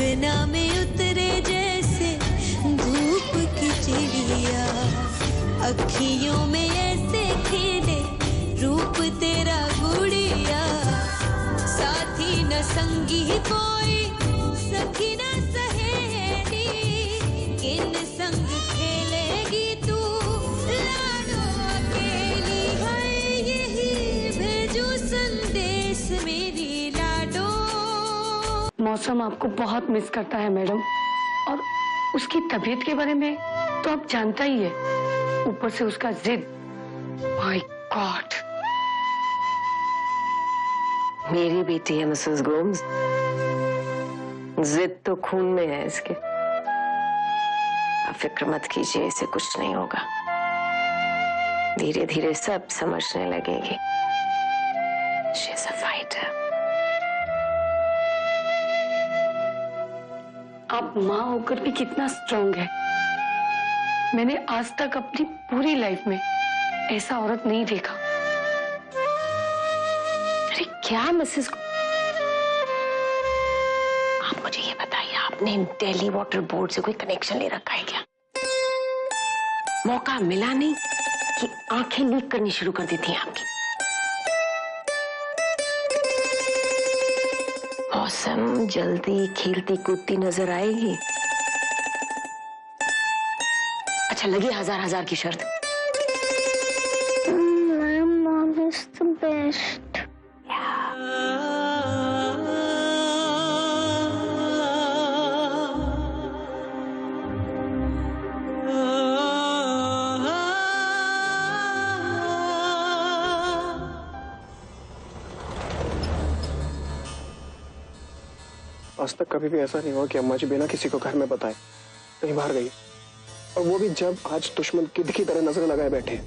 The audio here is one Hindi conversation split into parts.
गगना में उतरे जैसे धूप की चिड़िया, अखियों में ऐसे खिले रूप तेरा गुड़िया, साथी न संगी कोई सखी न सहेली, किन संग खेलेगी तू लाडो अकेली, है यही भेजू संदेश मेरी लाडो। मौसम आपको बहुत मिस करता है मैडम, और उसकी तबीयत के बारे में तो आप जानता ही है, ऊपर से उसका जिद। My God. मेरी बेटी है मिसेस गोम्स, जिद तो खून में है इसके। आप फिक्र मत कीजिए, इसे कुछ नहीं होगा, धीरे धीरे सब समझने लगेगी। She is a fighter. आप माँ होकर भी कितना स्ट्रांग है। मैंने आज तक अपनी पूरी लाइफ में ऐसा औरत नहीं देखा। अरे क्या मिसेस, आप मुझे ये बताइए, आपने दिल्ली वाटर बोर्ड से कोई कनेक्शन ले रखा है क्या? मौका मिला नहीं कि आंखें लीक करनी शुरू कर देती हैं आपकी। मौसम जल्दी खेलती कूदती नजर आएगी। अच्छा, लगी हजार हजार की शर्त। My mom is the best. आज तक कभी भी ऐसा नहीं हुआ कि अम्मा जी बिना किसी को घर में बताए कहीं बाहर गई, और वो भी जब आज दुश्मन किद की तरह नजर लगाए बैठे।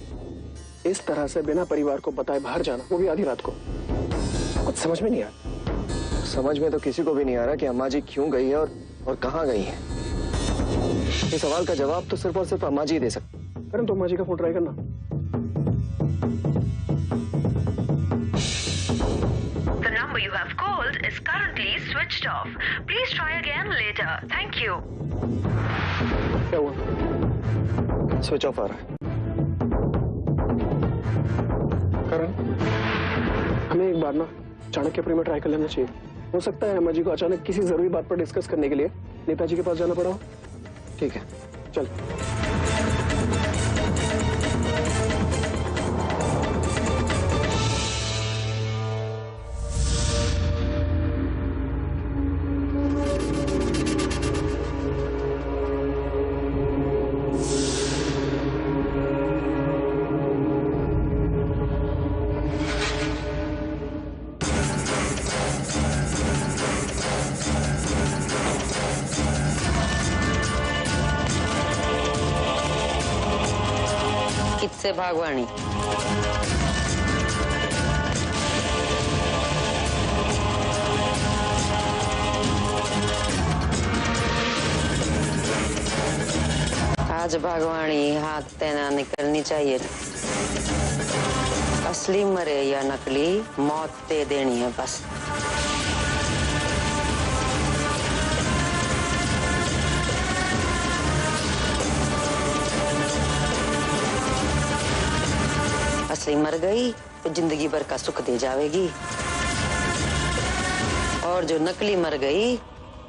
इस तरह से बिना परिवार को बताए बाहर जाना, वो भी आधी रात को, कुछ समझ में नहीं आया। समझ में तो किसी को भी नहीं आ रहा कि अम्मा जी क्यों गई है और कहाँ गई है। इस सवाल का जवाब तो सिर्फ और सिर्फ अम्मा जी दे सकते। करण, तो अम्मा जी का फोन ट्राई करना। The number you have called is currently switched off. Please try again later. Thank you. क्या हुआ? स्विच ऑफ आ रहा है। करण, हमें एक बार ना चाणक्यपुरी में ट्राई कर लेना चाहिए। हो सकता है अम्मा जी को अचानक किसी जरूरी बात पर डिस्कस करने के लिए नेताजी के पास जाना पड़ा हो। ठीक है, चल। किससे भागवानी? आज भागवानी हाथ तेना निकलनी चाहिए। असली मरे या नकली, मौत दे देनी है बस। असली मर गई तो जिंदगी भर का सुख दे जावेगी, और जो नकली मर गई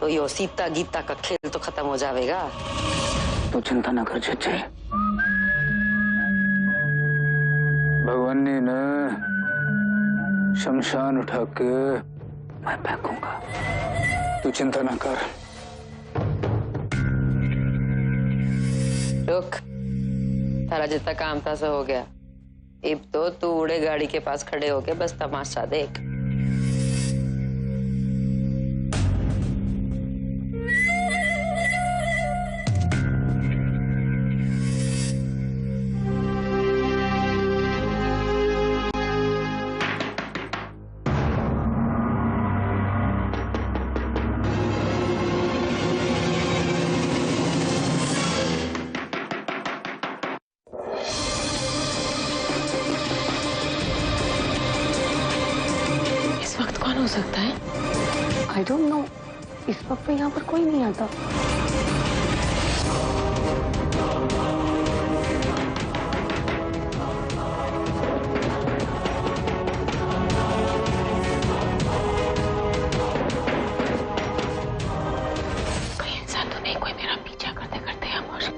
तो यो सीता गीता का खेल तो खत्म हो जाएगा। तो चिंता न कर चचे, भगवान ने न शमशान उठा के मैं फेंकूंगा, तू चिंता न कर। रुक, तारा जितना काम था सो हो गया। अब तो तू उड़े गाड़ी के पास खड़े होके बस तमाशा देख। हो सकता है? आई डोंट नो, इस वक्त यहाँ पर कोई नहीं आता। कोई इंसान तो नहीं, कोई मेरा पीछा करते करते खामोश।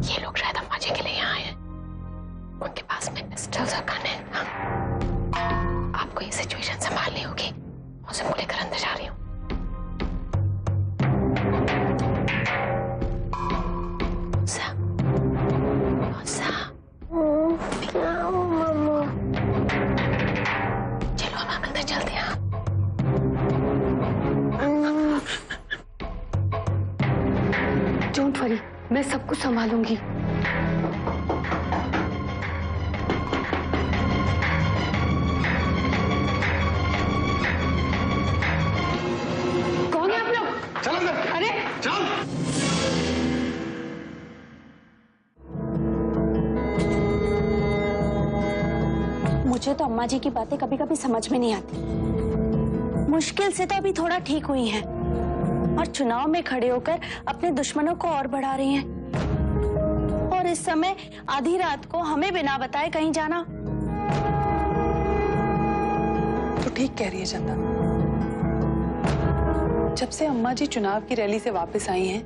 ये लोग शायद अम्मा जी के लिए यहाँ आए हैं। उनके पास में पिस्टल्स और गन है। हाँ। आपको ये सिचुएशन संभालनी होगी। मौसम को लेकर अंदर जा रही हूँ। चलो हम अंदर चलते हैं। डोंट वरी, मैं सब कुछ संभालूंगी। कौन है आप लोग? चल अंदर। अरे चल। मुझे तो अम्मा जी की बातें कभी कभी समझ में नहीं आती। मुश्किल से तो अभी थोड़ा ठीक हुई हैं और चुनाव में खड़े होकर अपने दुश्मनों को और बढ़ा रही हैं। और इस समय आधी रात को हमें बिना बताए कहीं जाना। तो ठीक कह रही है चंदा। जब से अम्मा जी चुनाव की रैली से वापस आई हैं,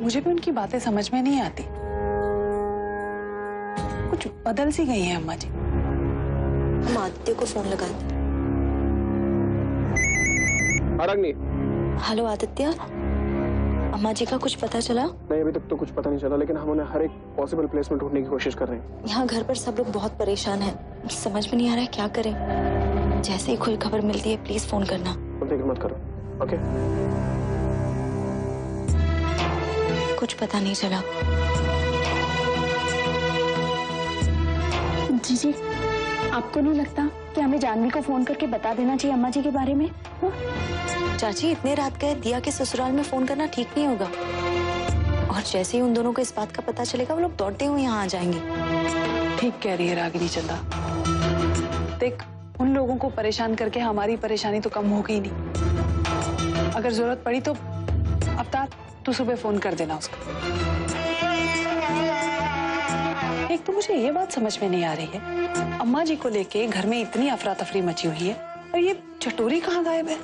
मुझे भी उनकी बातें समझ में नहीं आती। कुछ बदल सी गई हैं अम्मा जी। हम आदित्य को फोन लगाते। रागनी। हेलो आदित्य, अम्मा जी का कुछ पता चला? नहीं, अभी तक तो कुछ पता नहीं चला, लेकिन हम उन्हें हर एक पॉसिबल प्लेस में ढूंढने की कोशिश कर रहे हैं। यहाँ घर पर सब लोग बहुत परेशान हैं। समझ में नहीं आ रहा है क्या करें। जैसे ही कोई खबर मिलती है प्लीज फोन करना। फिक्र मत करो, ओके? कुछ पता नहीं चला। जी, आपको नहीं लगता कि हमें जानवी को फोन करके बता देना चाहिए अम्मा जी के बारे में? हा? चाची, इतने रात गए दिया के ससुराल में फोन करना ठीक नहीं होगा। और जैसे ही उन दोनों को इस बात का पता चलेगा वो लोग दौड़ते हुए यहाँ आ जाएंगे। ठीक कह रही है रागिनी चंदा। देख, उन लोगों को परेशान करके हमारी परेशानी तो कम हो गई नहीं। अगर जरूरत पड़ी तो अवतार तू सुबह फोन कर देना उसको। एक तो मुझे ये बात समझ में नहीं आ रही है, अम्मा जी को लेके घर में इतनी अफरा तफरी मची हुई है और ये चटोरी कहाँ गायब है?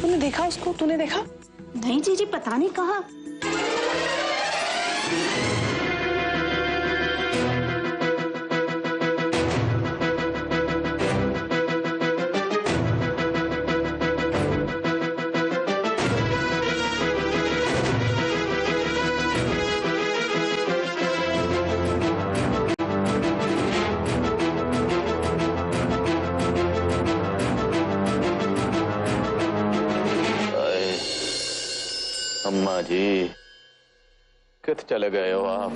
तूने देखा उसको? तूने देखा? नहीं जीजी, पता नहीं कहाँ। अम्मा जी, कित चले गए हो आप?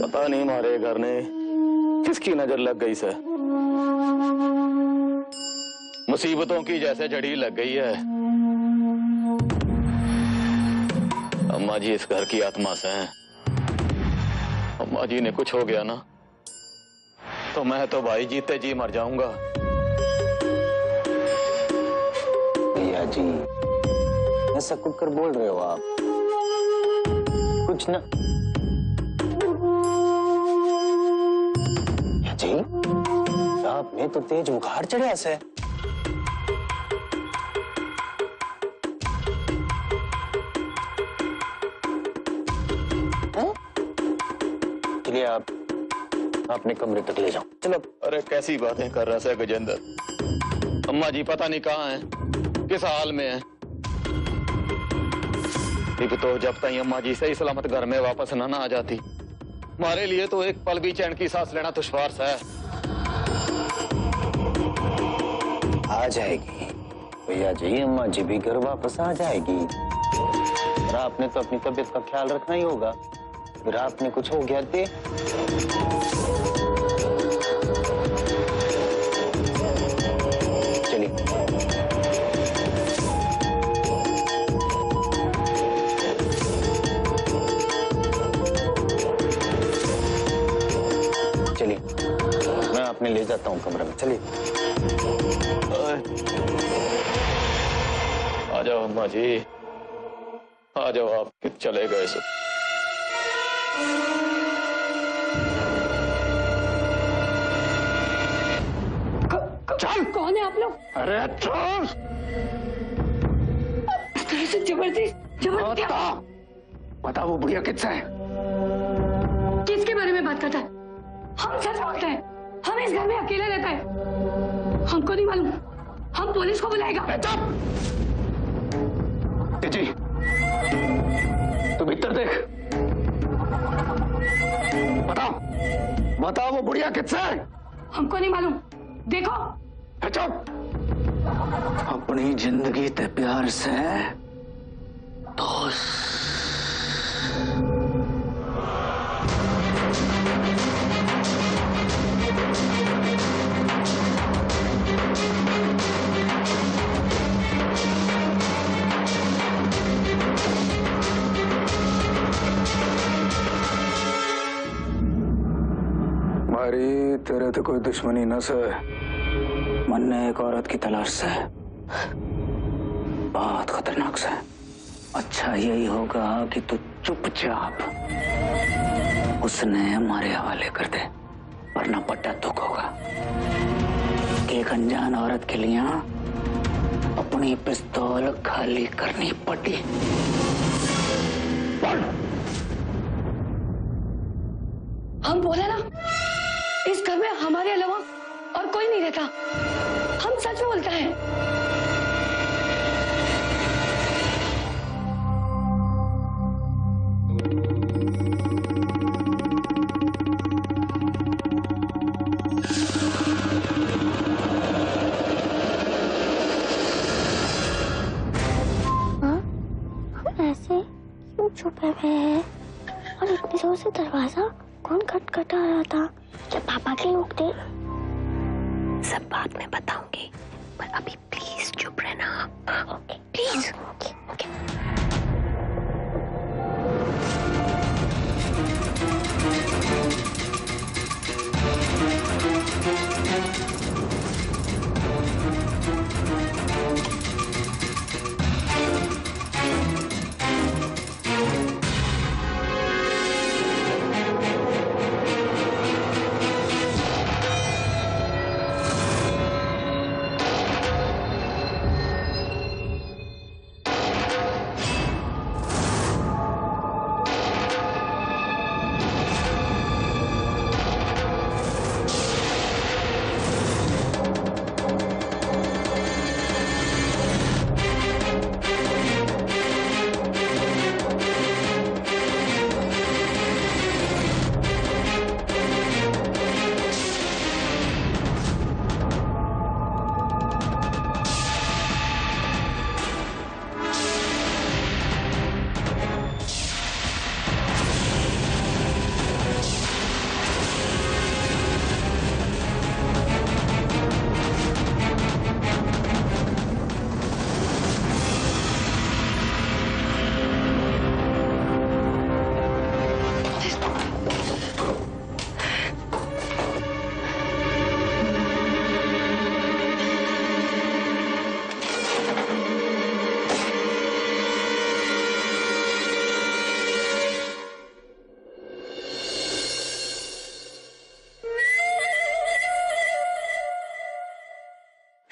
पता नहीं हमारे घर ने किसकी नजर लग गई से। मुसीबतों की जैसे जड़ी लग गई है। अम्मा जी इस घर की आत्मा से हैं। अम्मा जी ने कुछ हो गया ना तो मैं तो भाई जीते जी मर जाऊंगा। भैया जी, ऐसा कुछ कर बोल रहे हो आप? कुछ ना जी, आपने तो तेज बुखार चढ़ा से। चलिए आप अपने कमरे तक ले जाओ। चलो। अरे कैसी बातें कर रहा है गजेंद्र? अम्मा जी पता नहीं कहाँ है, किस हाल में है। एक तो जब तक अम्मा जी सही सलामत घर में वापस ना आ जाती, हमारे लिए तो एक पल भी चैन की सांस लेना दुश्वार सा है। आ जाएगी भैया जी, अम्मा जी भी घर वापस आ जाएगी। और आपने तो अपनी तबीयत का ख्याल रखना ही होगा, फिर आपने कुछ हो गया थे। चलिए चलिए, मैं आपने ले जाता हूँ कमरे में। चलिए। आ जाओ अम्मा जी, आ जाओ। आप कित चले गए सो? चल। कौन है आप लोग? अरे चल। इस तरह से जबरदस्ती बता वो बुढ़िया किससे है? किसके बारे में बात करता है? हम सच बोलते हैं, हम इस घर में अकेले रहता है। हमको नहीं मालूम, हम पुलिस को बुलाएगा। जी तुम इधर देख, बताओ वो बुढ़िया किससे है? हमको नहीं मालूम, देखो। चुप। अपनी जिंदगी ते प्यार से दोस्त। मारी तेरे तो कोई दुश्मनी न से, मन ने एक औरत की तलाश से, बहुत खतरनाक से। अच्छा यही होगा कि तू चुपचाप उसने हमारे हवाले कर दे, वरना बड़ा दुख होगा कि एक अनजान औरत के लिए अपनी पिस्तौल खाली करनी पड़ी। हम बोले ना, इस घर में हमारे अलावा और कोई नहीं रहता। हम सच बोलते हैं। हम ऐसे क्यों छुपे हुए हैं? और इतनी जोर से दरवाजा कौन खटखटा रहा था? क्या पापा के लोग थे? सब बाद में बताऊंगी, पर अभी प्लीज चुप रहना। Okay please. ओके।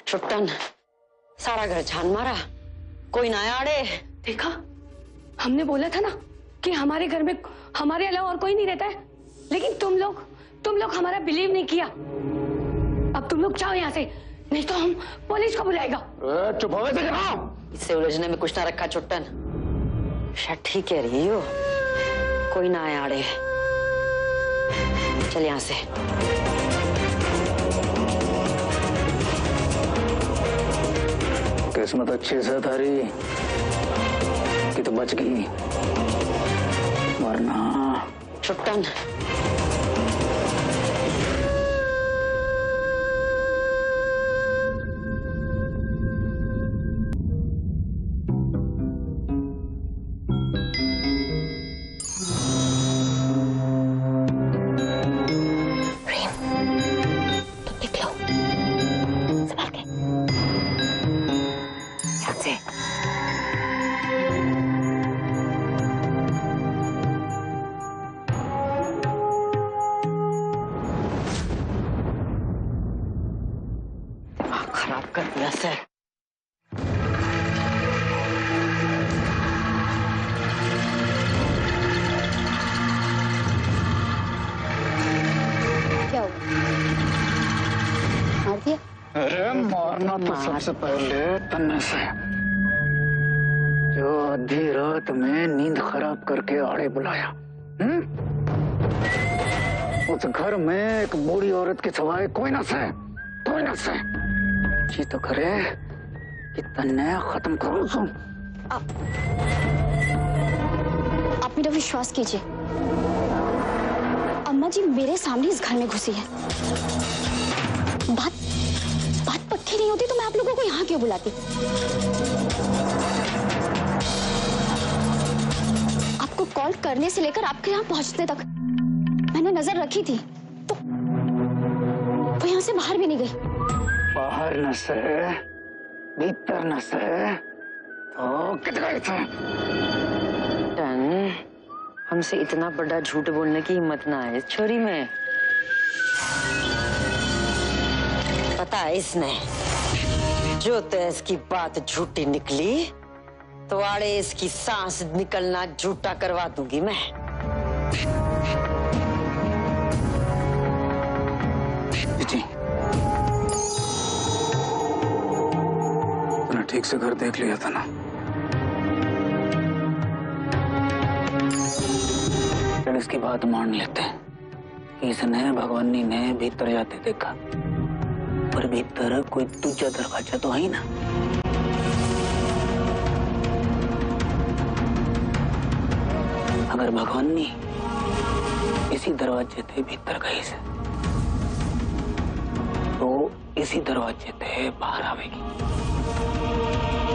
छुट्टन सारा घर छान मारा, कोई ना आड़े। देखा, हमने बोला था ना कि हमारे घर में हमारे अलावा और कोई नहीं रहता है, लेकिन तुम लोग हमारा बिलीव नहीं किया। अब तुम लोग जाओ यहाँ से, नहीं तो हम पुलिस को बुलाएगा। चुप हो गए। इससे उलझने में कुछ ना रखा चुट्टन। शायद ठीक कह रही हो, कोई ना आए आड़े। चल यहाँ से। किस्मत अच्छी से थारी कि तो बच गई, वरना चुट्टन खराब कर दिया सर। क्या हुआ? मार दिया? अरे मारना तो सबसे पहले तन्ने से, जो आधी रात में नींद खराब करके आड़े बुलाया। उस घर में एक बूढ़ी औरत के सिवाय कोई न से, कोई न से। जी तो करे कि तन्ने खत्म करो। सुन, आप मेरा विश्वास कीजिए, अम्मा जी मेरे सामने इस घर में घुसी है। बात पक्की नहीं होती तो मैं आप लोगों को यहाँ क्यों बुलाती? आपको कॉल करने से लेकर आपके यहाँ पहुंचने तक मैंने नजर रखी थी, तो वो यहाँ से बाहर भी नहीं गई। बाहर न से, भीतर न से, तो किधर थे? हमसे इतना बड़ा झूठ बोलने की हिम्मत ना है इस छोरी में। पता है इसने, जो तो इसकी बात झूठी निकली तो आड़े इसकी सांस निकलना झूठा करवा दूंगी मैं। जी, तूने ठीक से घर देख लिया था ना? चल इसकी बात मान लेते हैं कि इसने भगवानी ने भीतर जाते देखा, पर भीतर कोई दूसरा दरवाजा तो है ना। अगर भगवानी इसी दरवाजे थे भीतर गई से, तो इसी दरवाजे थे बाहर आवेगी,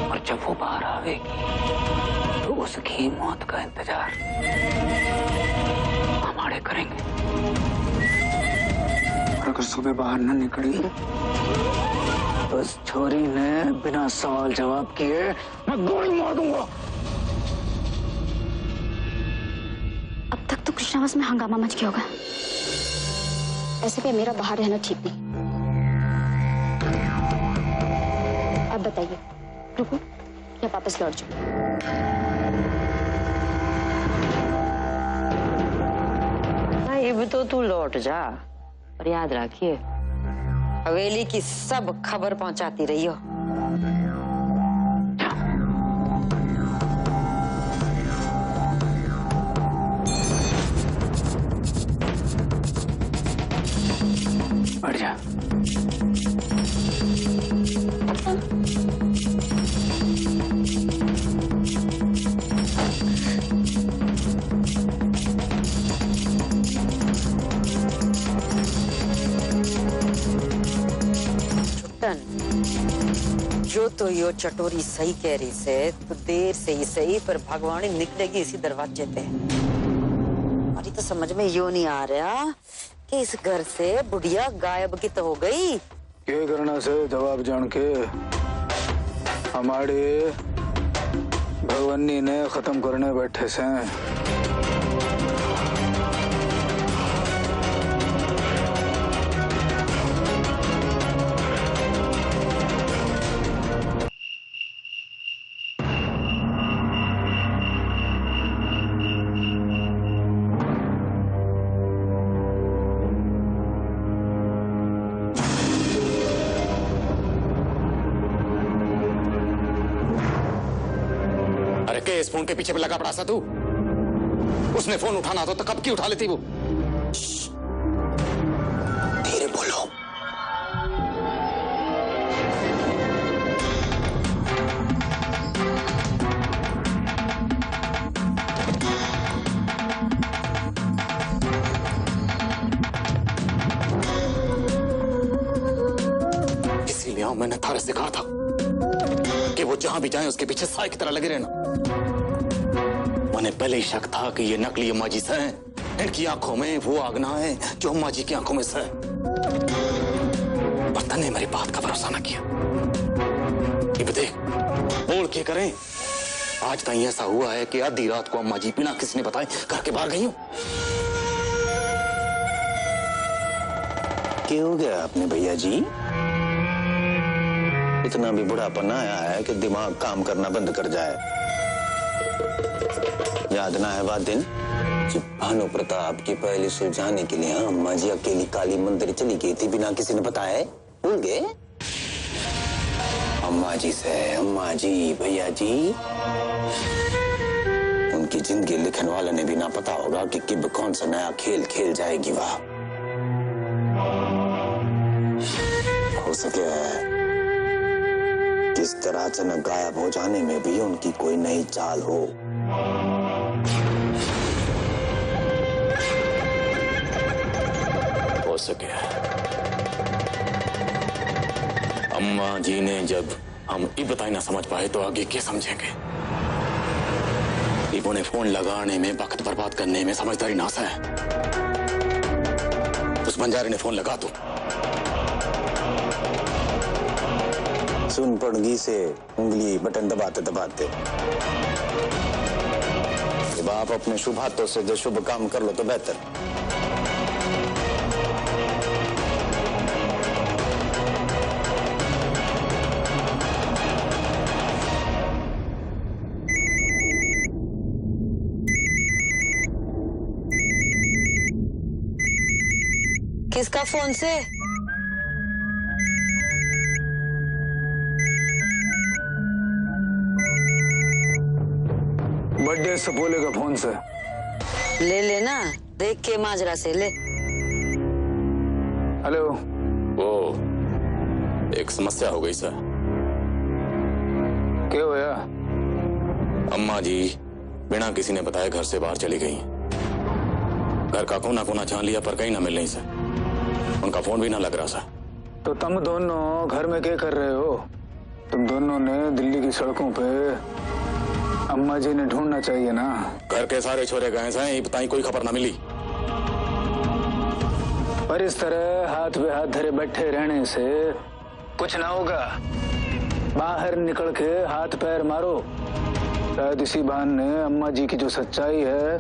और जब वो बाहर आवेगी तो उसकी मौत का इंतजार हमारे करेंगे। और अगर सुबह बाहर न निकली तो उस छोरी ने बिना सवाल जवाब किए मैं गोली मार दूंगा। अब तक तो कृष्णावास में हंगामा मच गया होगा। ऐसे भी मेरा बाहर रहना ठीक नहीं। अब बताइए, रुको या वापस लौट जाओ? अब तो तू लौट जा, पर याद रखिए हवेली की सब खबर पहुंचाती रही हो। बढ़ जा। जो तो यो चटोरी सही कह रही से, तो देर से ही सही पर भगवानी निकलेगी इसी दरवाजे पे। और ये तो समझ में यो नहीं आ रहा कि इस घर से बुढ़िया गायब की तो हो गई। क्या करना से जवाब जान के हमारे भगवानी ने खत्म करने बैठे से। इस फोन के पीछे पे लगा पड़ा सा तू? उसने फोन उठाना तो कब की उठा लेती वो? धीरे बोलो। इसीलिए मैंने थारे से कहा था कि वो जहां भी जाए उसके पीछे साए की तरह लगे रहना। उन्हें पहले ही शक था कि ये नकली अम्मा जी से हैं। इनकी आंखों में वो आगना है जो अम्मा जी की आंखों में से है। पर तने मेरी बात का भरोसा न किया। ये देख, बोल के करें। आज तक ऐसा हुआ है कि आधी रात को अम्मा जी बिना किसी ने बताए घर के बाहर गई हूं। क्या हो गया आपने भैया जी? इतना भी बुढ़ापन आया है कि दिमाग काम करना बंद कर जाए। याद ना है बात दिन जब भानु प्रताप की पहली सुलझाने के लिए अम्मा जी अकेली काली मंदिर चली गई थी बिना किसी ने बताया? भूल गए? अम्मा जी से अम्मा जी भैया जी, उनकी जिंदगी लिखने वाले ने भी ना पता होगा कि कब कौन सा नया खेल खेल जाएगी वह। हो सके किस तरह अचानक गायब हो जाने में भी उनकी कोई नई चाल हो। हो सके अम्मा जी ने जब हम ये बताए ना समझ पाए तो आगे क्या समझेंगे? इबो ने फोन लगाने में वक्त बर्बाद करने में समझदारी नासा है। उस बंजारे ने फोन लगा तो सुन पड़गी से उंगली बटन दबाते दबाते जब आप अपने शुभ हाथों से जो शुभ काम कर लो तो बेहतर। किसका फोन से? बर्थडे से बोले का फोन से। ले लेना, देख के माजरा से ले। हेलो। वो एक समस्या हो गई सर। क्या होया? अम्मा जी बिना किसी ने बताए घर से बाहर चली गई। घर का कोना कोना छान लिया पर कहीं ना मिल नहीं सर। उनका फोन भी ना लग रहा सर। तो तुम दोनों घर में क्या कर रहे हो? तुम दोनों ने दिल्ली की सड़कों पे अम्मा जी ने ढूंढना चाहिए ना। घर के सारे छोरे गए हैं, बताई कोई खबर ना मिली। पर इस तरह हाथ पे हाथ धरे बैठे रहने से कुछ ना होगा। बाहर निकल के हाथ पैर मारो। शायद इसी बहाने अम्मा जी की जो सच्चाई है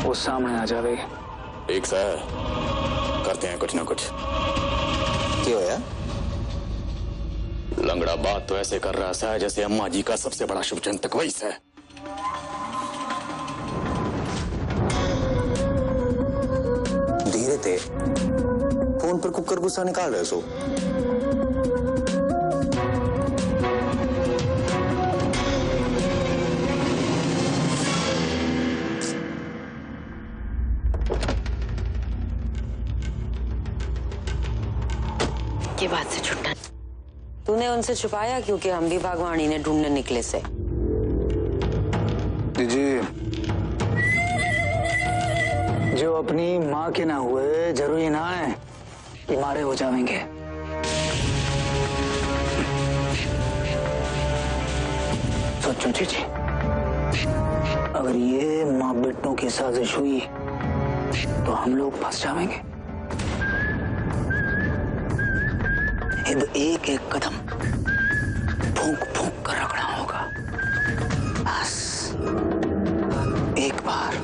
वो सामने आ जाएगी। ठीक सर, करते हैं कुछ ना कुछ। क्या होया? लंगड़ा बात तो ऐसे कर रहा है जैसे अम्मा जी का सबसे बड़ा शुभ चिंतक वही है। धीरे थे, फोन पर कुकर गुस्सा निकाल रहे सो। ये बात से छुट्टा तूने उनसे छुपाया क्योंकि हम भी बागवानी ने ढूंढने निकले से। जी, जो अपनी माँ के ना हुए जरूरी ना है कि मारे हो जाएंगे। सोचो जी, अगर ये माँ बेटों की साजिश हुई तो हम लोग फंस जाएंगे। एक एक कदम फूंक फूंक कर रखना होगा। बस एक बार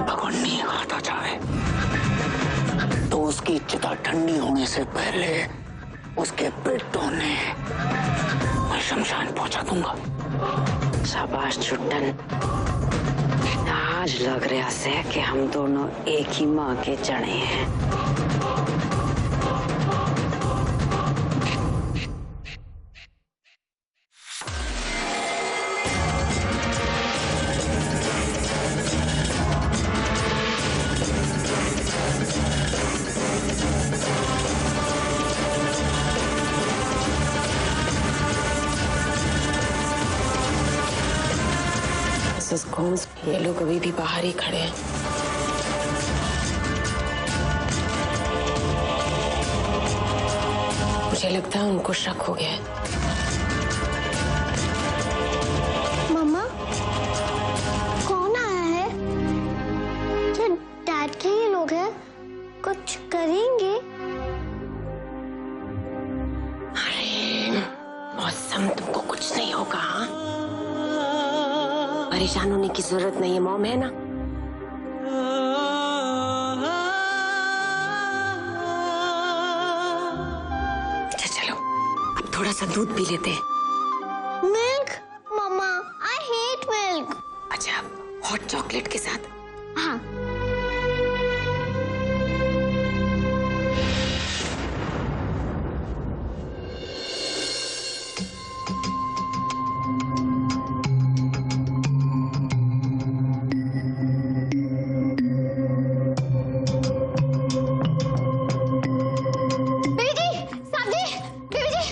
पकड़नी आता जाए तो उसकी चिता ठंडी होने से पहले उसके पेटों ने मैं शमशान पहुंचा दूंगा। शाबाश छुट्टन, आज लग रहा है कि हम दोनों एक ही माँ के चने हैं। ये लोग अभी भी बाहर ही खड़े हैं। मुझे लगता है उनको शक हो गया है। मम्मा, कौन आया है? क्या डैड के ही लोग हैं? कुछ करेंगे? अरे मौसम, तुमको कुछ नहीं होगा। हाँ? परेशान होने की जरूरत नहीं है, मॉम है ना। अच्छा चलो, अब थोड़ा सा दूध पी लेते हैं। मिल्क? मम्मा, आई हेट मिल्क। अच्छा, हॉट चॉकलेट के साथ। हाँ।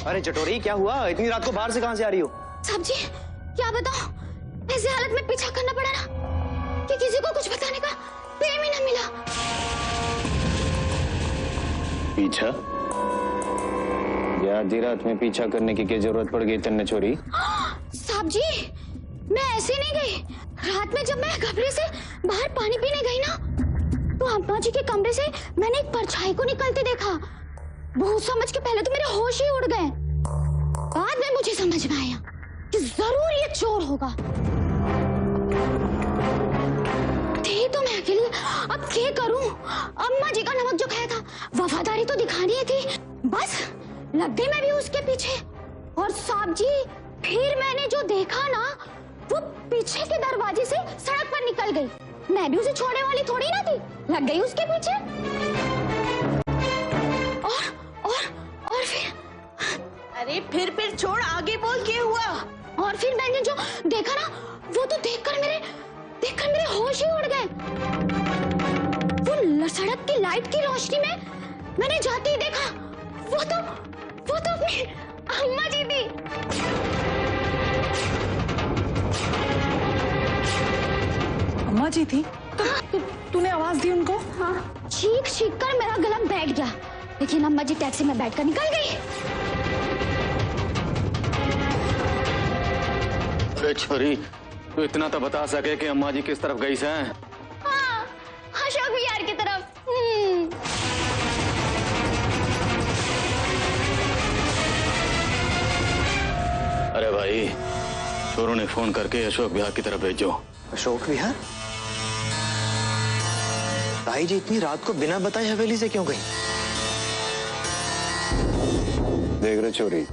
अरे चटोरी, क्या हुआ? इतनी रात को बाहर से कहां से आ रही हो? साहब जी, क्या बताऊं, ऐसी हालत में पीछा करना पड़ा ना कि किसी को कुछ बताने का टाइम ही ना मिला। पीछा? या आधी रात में पीछा करने की क्या जरूरत पड़ गई तन्ने चोरी? साहब जी, मैं ऐसे नहीं गई। रात में जब मैं कमरे से बाहर पानी पीने गई ना, तो अम्मा जी के कमरे से मैंने एक परछाई को निकलते देखा। बहुत समझ के पहले तो मेरे होश ही उड़ गए। बाद में मुझे समझ में आया कि जरूर ये चोर होगा। थी तो मैं अकेली, अब क्या करूं? अम्मा जी का नमक जो खाया था, वफादारी तो दिखानी ही थी। बस लग गई मैं भी उसके पीछे। और साहब जी, फिर मैंने जो देखा ना, वो पीछे के दरवाजे से सड़क पर निकल गई। मैं भी उसे छोड़ने वाली थोड़ी ना थी, लग गई उसके पीछे। और फिर, अरे फिर छोड़, आगे बोल, क्या हुआ? और फिर मैंने जो देखा ना, वो तो देखकर मेरे होश ही उड़ गए। वो सड़क की लाइट की रोशनी में मैंने जाते ही देखा, वो तो अपनी अम्मा जी थी। अम्मा जी थी? तूने आवाज दी उनको? हाँ, चीख कर मेरा गला बैठ गया, लेकिन अम्मा जी टैक्सी में बैठकर निकल गई। अरे छोरी, तू इतना तो बता सके कि अम्मा जी किस तरफ गई से? हाँ, अशोक विहार की तरफ। अरे भाई, चोरों ने फोन करके अशोक विहार की तरफ भेजो। अशोक विहार? भाई जी इतनी रात को बिना बताए हवेली से क्यों गई? देख रहे चोरी,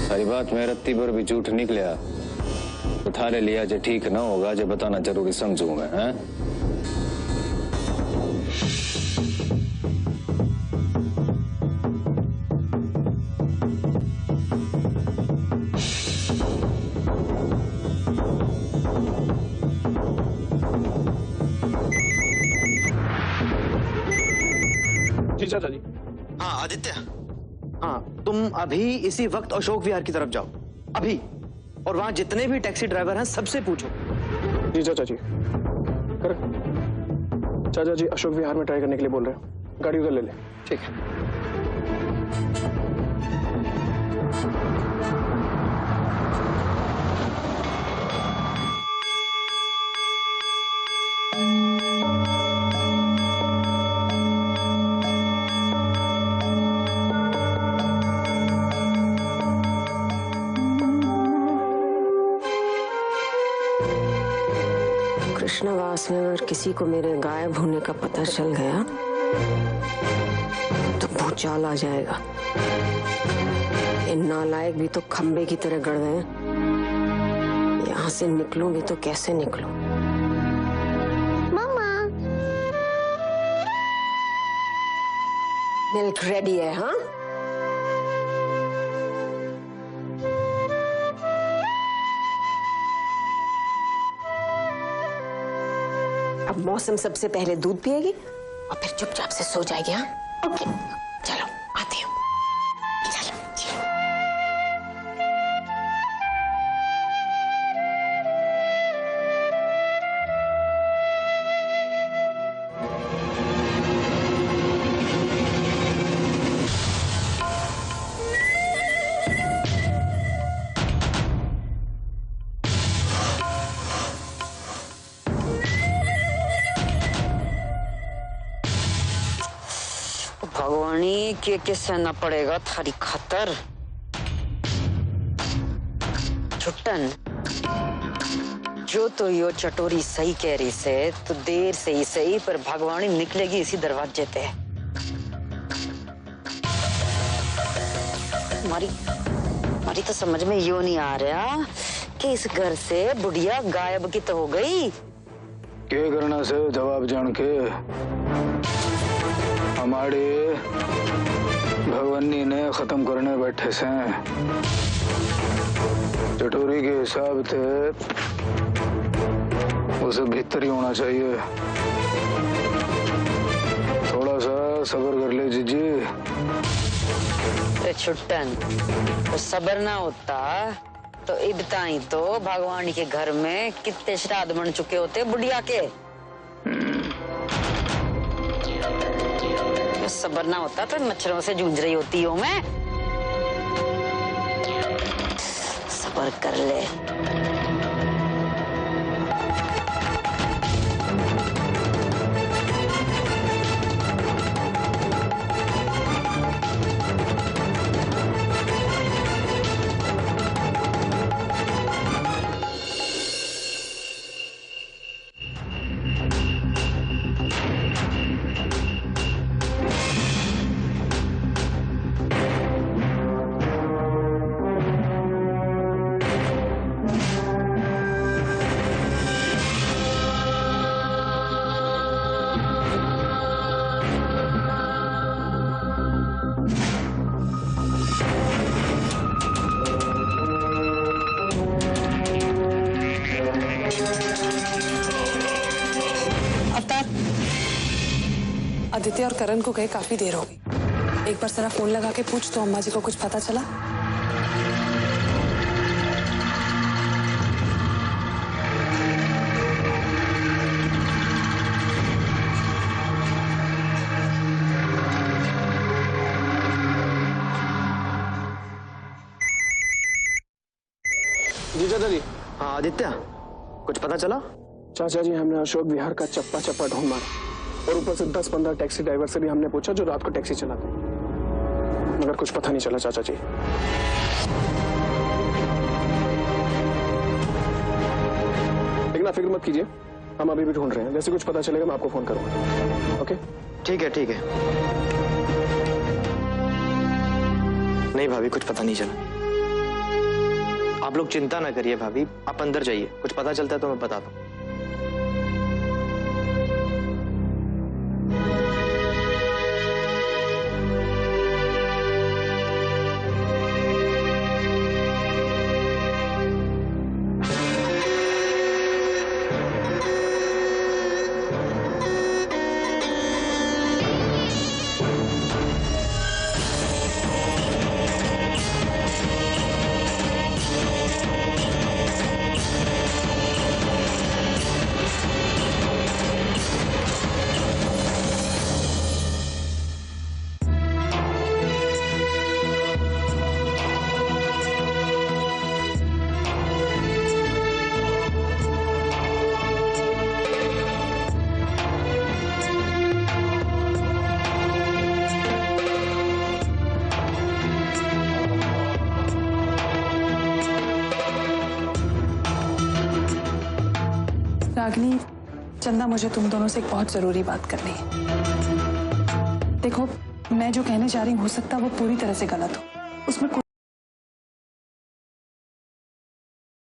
सारी बात में रत्ती भर भी झूठ निकलिया तो थारे लिया जो ठीक ना होगा, जो बताना जरूरी समझू मैं। हैं? जी चाचा जी। हाँ आदित्य, हाँ तुम अभी इसी वक्त अशोक विहार की तरफ जाओ, अभी। और वहां जितने भी टैक्सी ड्राइवर हैं सबसे पूछो। जी चाचा जी। चाचा जी अशोक विहार में ट्राई करने के लिए बोल रहे हैं, गाड़ी उधर ले ले। ठीक है। कृष्णवास में अगर किसी को मेरे गायब होने का पता चल गया तो भूचाल आ जाएगा। इन नालायक भी तो खंबे की तरह गड़ गए। यहाँ से निकलूं भी तो कैसे निकलूं? मम्मा, मिल्क रेडी है? हाँ, अब मौसम सबसे पहले दूध पिएगी और फिर चुपचाप से सो जाएगी। हाँ, ओके, चलो आती हूँ। चलो। भगवानी के सहना पड़ेगा थारी खातर। छुट्टन, जो तो यो चटोरी सही कह रही से, तो देर से ही सही पर भगवानी निकलेगी इसी दरवाजे पे। हमारी तो समझ में यो नहीं आ रहा कि इस घर से बुढ़िया गायब की तो हो गई। क्या करना से जवाब जान के हमारे भगवानी ने खत्म करने बैठे से चटोरी के हिसाब से उसे भीतर ही होना चाहिए। थोड़ा सा सब्र कर ले जीजी। छुट्टन, तो सब्र ना होता तो इबता ही तो भगवानी के घर में कितने श्राद्ध बन चुके होते बुढ़िया के। सब्र ना होता तो मच्छरों से जूझ रही होती हूँ मैं। सब्र कर ले। आदित्य और करण को गए काफी देर हो गई। एक बार जरा फोन लगा के पूछ तो अम्मा जी को कुछ पता चला। जी चाचा जी। हाँ आदित्य, कुछ पता चला? चाचा जी, हमने अशोक विहार का चप्पा चप्पा ढूंढ मारा और ऊपर से 10-15 टैक्सी ड्राइवर से भी हमने पूछा जो रात को टैक्सी चलाते, मगर कुछ पता नहीं चला चाचा जी। लेकिन आप फिक्र मत कीजिए, हम अभी भी ढूंढ रहे हैं। जैसे कुछ पता चलेगा मैं आपको फोन करूंगा। ओके? ठीक है ठीक है। नहीं भाभी, कुछ पता नहीं चला। आप लोग चिंता ना करिए भाभी, आप अंदर जाइए, कुछ पता चलता है तो मैं बताता हूँ। रागिनी, चंदा, मुझे तुम दोनों से एक बहुत जरूरी बात करनी है। देखो, मैं जो कहने जा रही हूँ हो सकता है वो पूरी तरह से गलत हो। उसमें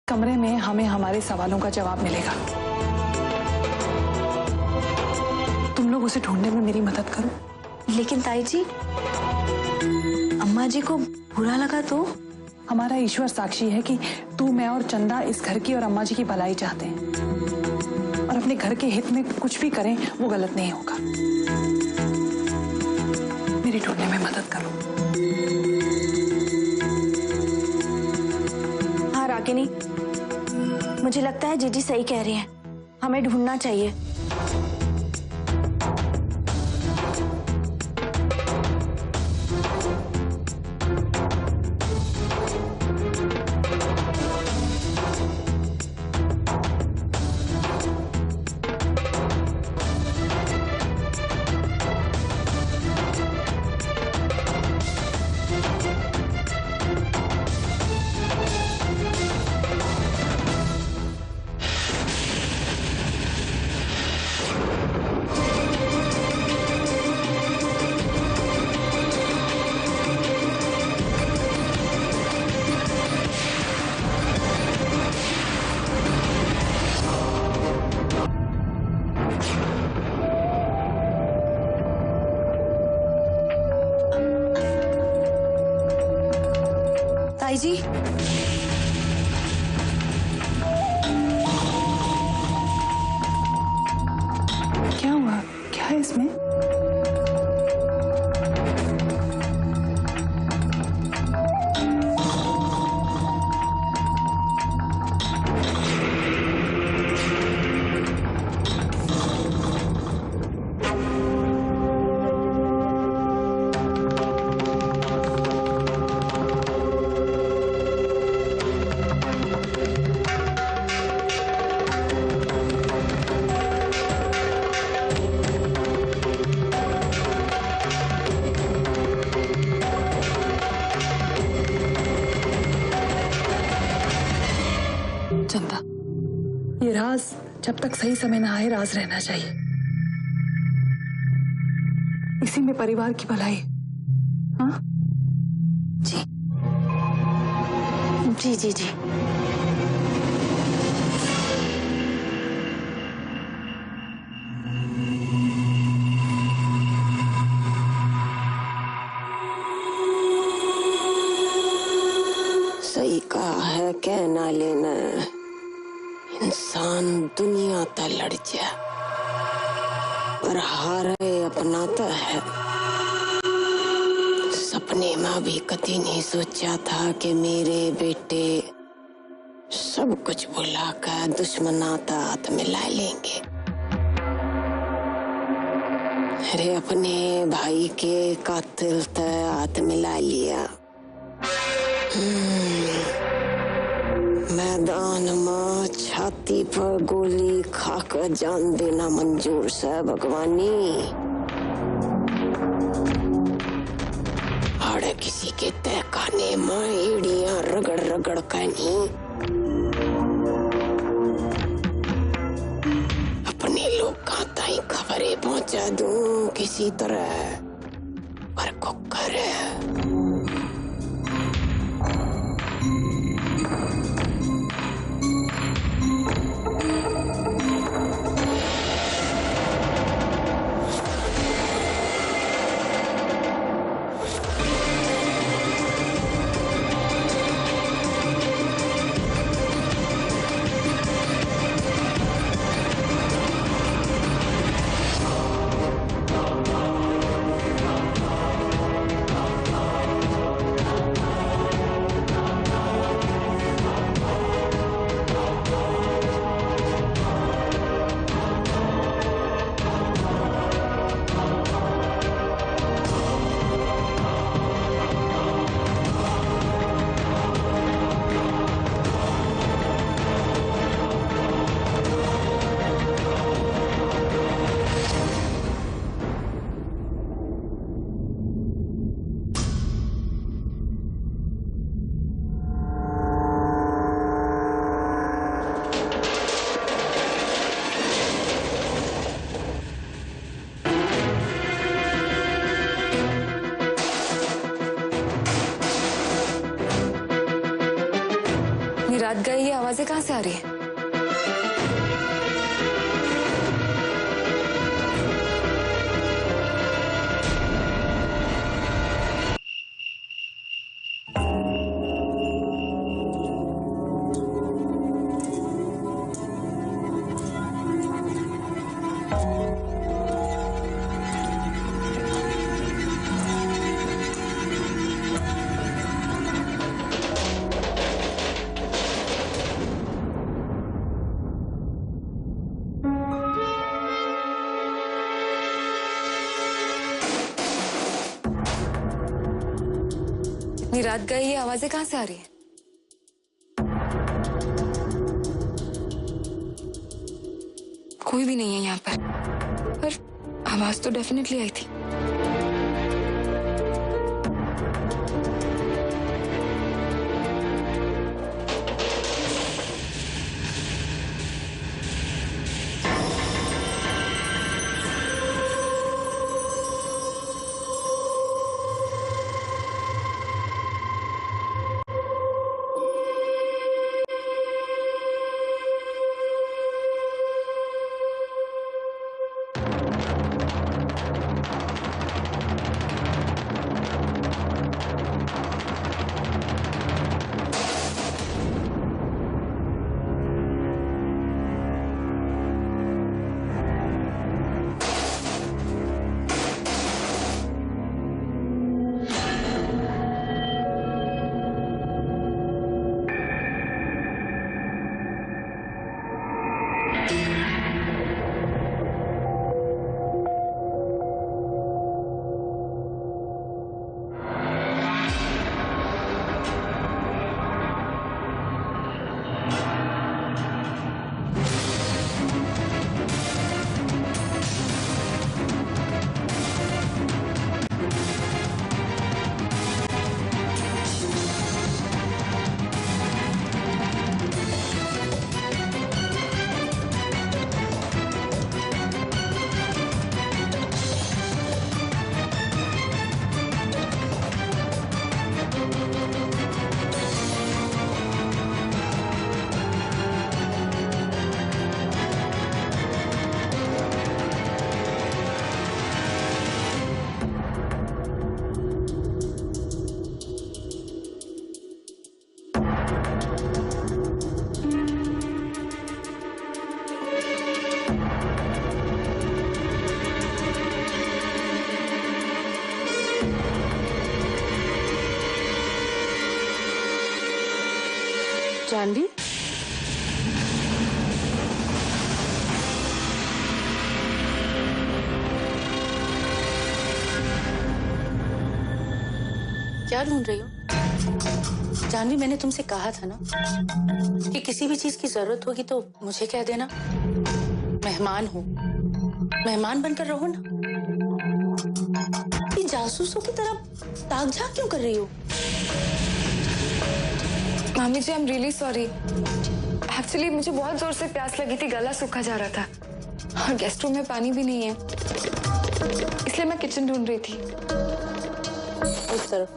कमरे में हमें हमारे सवालों का जवाब मिलेगा। तुम लोग उसे ढूंढने में मेरी मदद करो। लेकिन ताई जी, अम्मा जी को बुरा लगा तो? हमारा ईश्वर साक्षी है कि तू, मैं और चंदा इस घर की और अम्मा जी की भलाई चाहते हैं और अपने घर के हित में कुछ भी करें वो गलत नहीं होगा। मेरी ढूंढने में मदद करो। हाँ रागिनी, मुझे लगता है जीजी सही कह रही हैं, हमें ढूंढना चाहिए। भाई जी, क्या हुआ? क्या है इसमें? चंदा, ये राज जब तक सही समय ना आए राज रहना चाहिए। इसी में परिवार की भलाई। हाँ जी जी जी जी। सही कहा है, कहना लेना इंसान दुनिया ता लड़ जा पर हारे अपनाता है। सपने में भी कभी नहीं सोचा था कि मेरे बेटे सब कुछ भुलाकर दुश्मनाता हाथ मिला लेंगे। अरे अपने भाई के कातिल ता हाथ मिला लिया। मैदान में छाती पर गोली खाकर जान देना मंजूर है भगवानी। आड़े किसी के तहखाने में एड़ियां रगड़ रगड़ कर नहीं अपने लोग ताई खबरें पहुंचा दूं किसी तरह पर कुकर रात गई ये आवाजें कहाँ से आ रही है? रात गई ये आवाजें कहाँ से आ रही है? कोई भी नहीं है यहाँ पर आवाज तो डेफिनेटली आई थी। जानवी, क्या ढूंढ रही हो? जानवी, मैंने तुमसे कहा था ना कि किसी भी चीज की जरूरत होगी तो मुझे कह देना। मेहमान हूँ, मेहमान बनकर रहो ना। ये जासूसों की तरह ताक झांक क्यों कर रही हो? मामी जी, I am really sorry. Actually मुझे बहुत जोर से प्यास लगी थी, गला सूखा जा रहा था और गेस्ट रूम में पानी भी नहीं है, इसलिए मैं किचन ढूंढ रही थी। उस तरफ।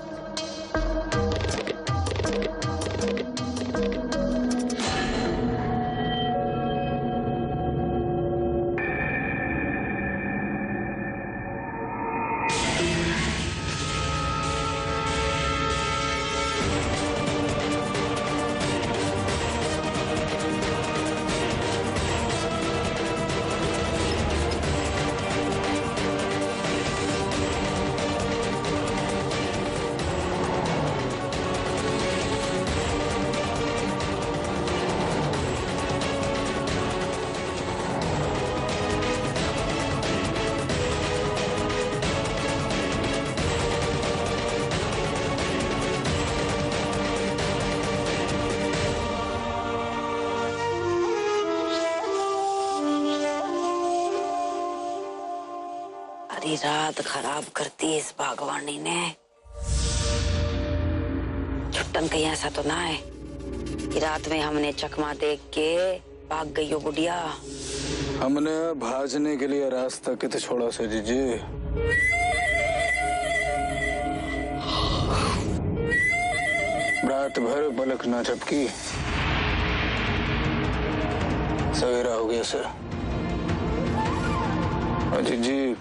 सारी रात खराब करती है इस बागवानी ने। छुट्टन कहीं ऐसा तो ना है कि रात में हमने चकमा देख के भाग गई हो बुढ़िया। हमने भाजने के लिए रास्ता कित छोड़ा से जीजी। रात भर पलक ना झपकी, सवेरा हो गया सर। जीजी,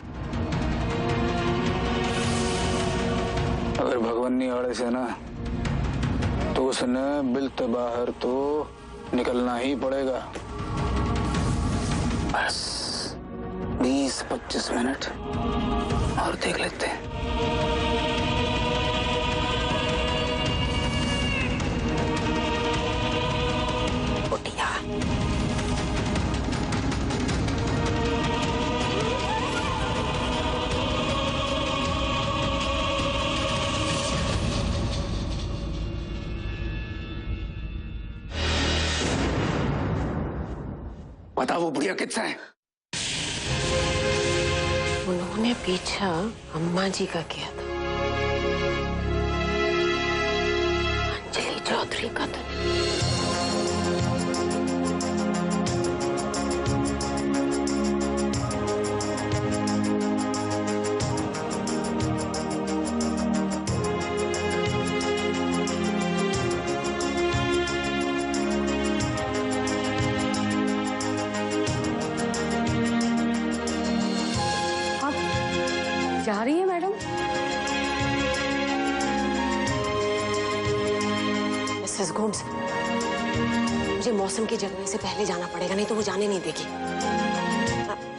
अगर भगवान नहीं आड़े से ना तो उसने बिल्त बाहर तो निकलना ही पड़ेगा। बस 20-25 मिनट और देख लेते हैं। बता वो बुढ़िया कितना है? उन्होंने पीछा अम्मा जी का किया था, अंजलि चौधरी का तो नहीं। जा रही है मैडम? मिसेस गोम्स, मुझे मौसम की जगने से पहले जाना पड़ेगा, नहीं तो वो जाने नहीं देगी।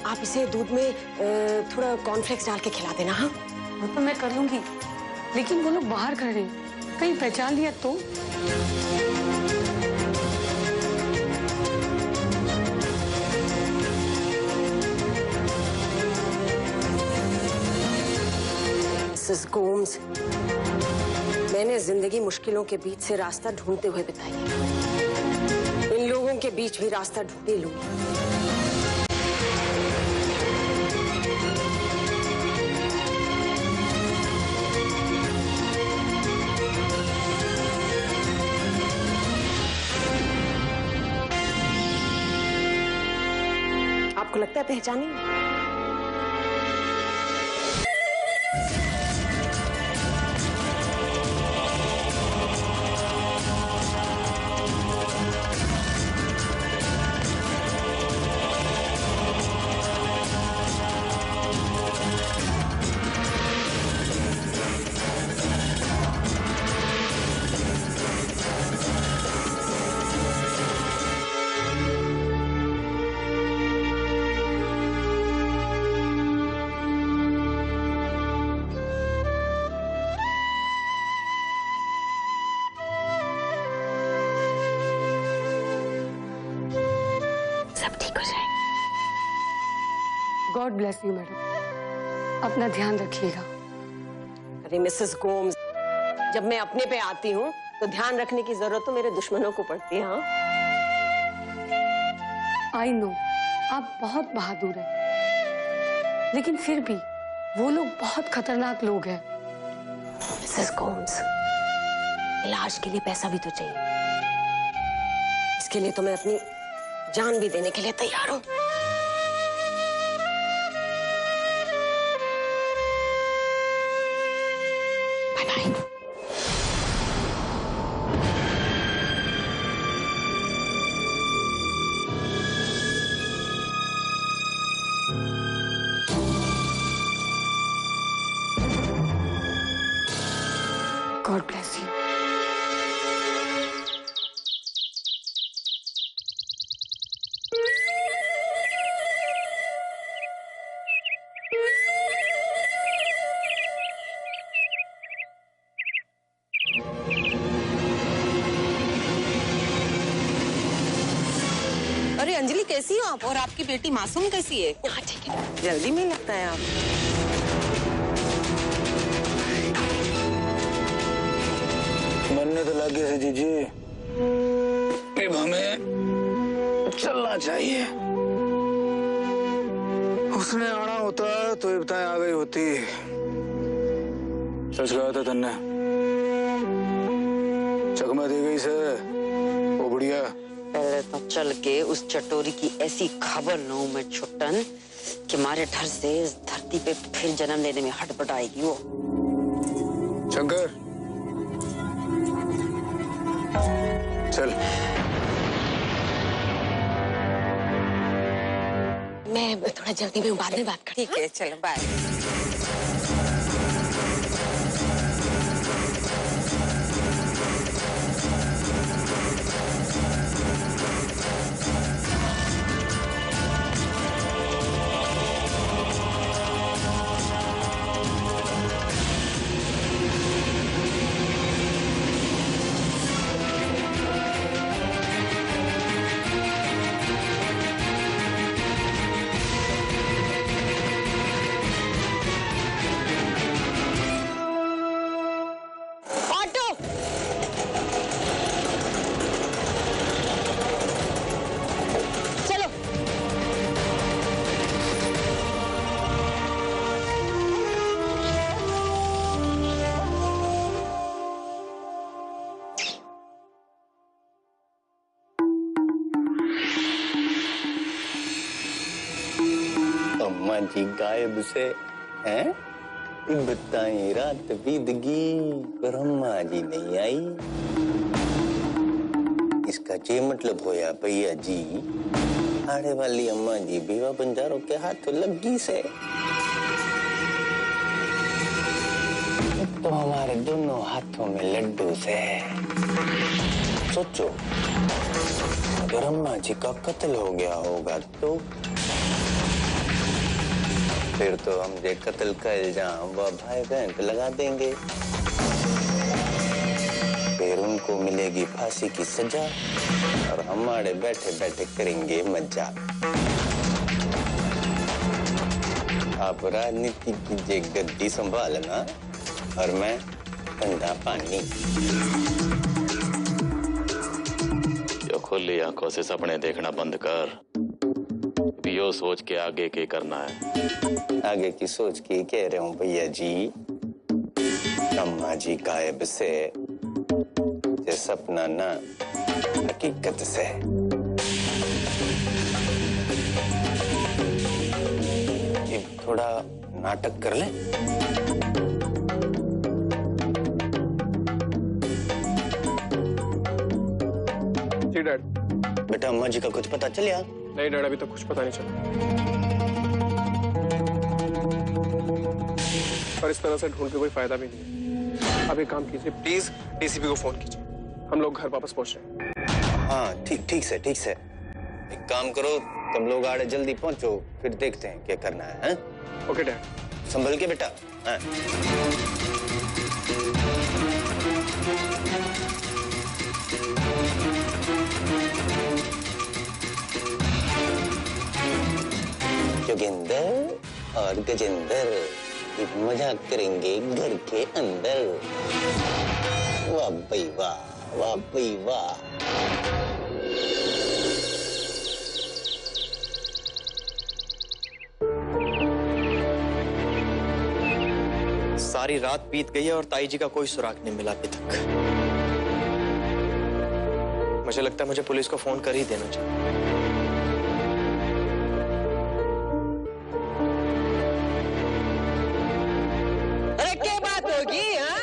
आप इसे दूध में थोड़ा कॉर्नफ्लेक्स डाल के खिला देना। हाँ, वो तो मैं कर लूंगी, लेकिन वो लोग बाहर खड़े हैं, कहीं पहचान लिया तो? मिसेस गोम्स, मैंने जिंदगी मुश्किलों के बीच से रास्ता ढूंढते हुए बिताई है। इन लोगों के बीच भी रास्ता ढूंढ ही लूंगी। आपको लगता है पहचानेंगे? गॉड ब्लेस यू मैडम, अपना ध्यान रखिएगा। अरे मिसेस गोम्स, जब मैं अपने पे आती हूँ तो ध्यान रखने की जरूरत तो मेरे दुश्मनों को पड़ती है। हाँ, आई नो आप बहुत बहादुर हैं, लेकिन फिर भी वो लोग बहुत खतरनाक लोग हैं। मिसेस गोम्स, इलाज के लिए पैसा भी तो चाहिए, इसके लिए तो मैं अपनी जान भी देने के लिए तैयार हूँ। Bye bye. God bless you. अरे अंजलि, कैसी हो आप? और आपकी बेटी मासूम कैसी है? हाँ ठीक है, जल्दी में लगता है आप। मरने तो लगे थे जीजी, अब हमें चलना चाहिए। उसने आना होता तो इब्ताएं आ गई होती। सच कहा था तन्ने, चकमा दे गई से वो बुढ़िया। पहले तो चल के उस चटोरी की ऐसी खबर लूं मैं छुट्टन कि मारे डर से इस धरती पे फिर जन्म लेने में हटपटाएगी वो। शंकर चल। मैं थोड़ा जल्दी में हूँ, बाद में बात करती हूँ। ठीक है, चलो बाय। अम्मा जी गायब से हैं? बताएं, रात बीत गई पर अम्मा जी नहीं आई। इसका ये मतलब होया भैया जी, आने वाली अम्मा जी बेवा बंजारों के हाथों लगी से। तो हमारे दोनों हाथों में लड्डू से। सोचो, अगर अम्मा जी का कत्ल हो गया होगा तो फिर तो हम जे कत्ल का इल्जाम वो भाई बहन पे लगा देंगे, फिर उनको मिलेगी फांसी की सजा और हमारे बैठे बैठे करेंगे मजाक। आप राजनीति की जे गद्दी संभालना और मैं ठंडा पानी। जो खुली आंखों से सपने देखना बंद कर, यो सोच के आगे के करना है। आगे की सोच के कह रहे हूँ भैया जी, अम्मा जी गायब से ये सपना ना हकीकत से। ये थोड़ा नाटक कर ले। जी डैड। बेटा अम्मा जी का कुछ पता चलिया? नहीं डैड, अभी तक कुछ पता नहीं चला। और इस तरह से ढूंढ के कोई फायदा भी नहीं है। अब एक काम कीजिए, प्लीज डीसीपी को फोन कीजिए, हम लोग घर वापस पहुंच रहे हैं। हाँ ठीक से ठीक से। एक काम करो, तुम लोग आड़े जल्दी पहुंचो, फिर देखते हैं क्या करना है। Okay dad. संभल के बेटा। हाँ। जोगिंदर और गजेंद्र एक मजाक करेंगे घर के अंदर। वाह भाई वाह, वाह भाई वाह। सारी रात बीत गई है और ताई जी का कोई सुराग नहीं मिला अभी तक। मुझे लगता है मुझे पुलिस को फोन कर ही देना चाहिए। अरे क्या बात होगी? हाँ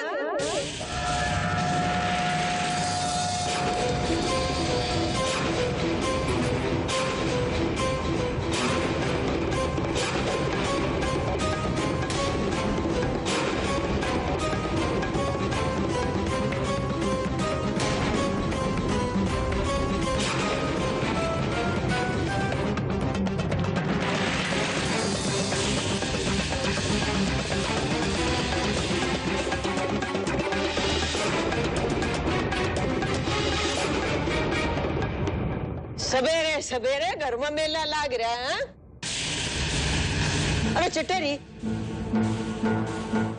सवेरे सवेरे घर में मेला लाग रहा है। अरे चटेरी,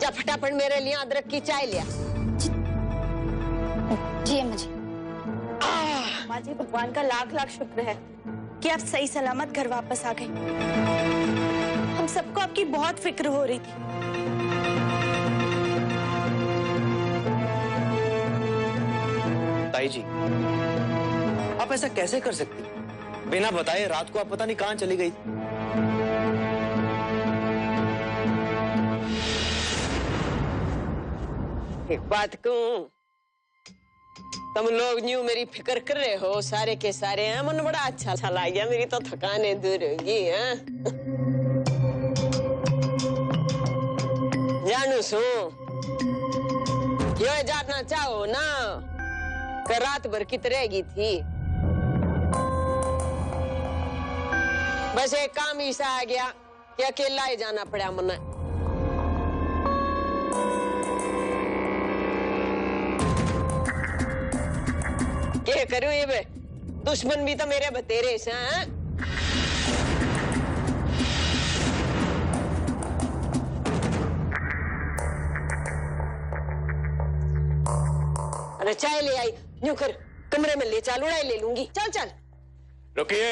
जा फटाफट मेरे लिए अदरक की चाय लिया। जी अम्मा जी। अम्मा जी, भगवान का लाख लाख शुक्र है कि आप सही सलामत घर वापस आ गए। हम सबको आपकी बहुत फिक्र हो रही थी। ताई जी, आप ऐसा कैसे कर सकती? बिना बताए रात को आप पता नहीं कहां चली गई। एक बात कहूं, तुम लोग न्यू मेरी फिक्र कर रहे हो सारे के सारे हैं। मन बड़ा अच्छा लग गया, मेरी तो थकाने दूर होगी। हैं जानू सू यो जानना चाहो ना कि रात भर कित रहेगी थी। बस एक काम ऐसा आ गया कि अकेला ही जाना पड़ा मना। क्या करूं ये बे? दुश्मन भी तो मेरे बतेरे से हैं। अरे चाय ले आई, यूं कर कमरे में ले चल, उड़ाई ले लूंगी। चल चल। रुकिए।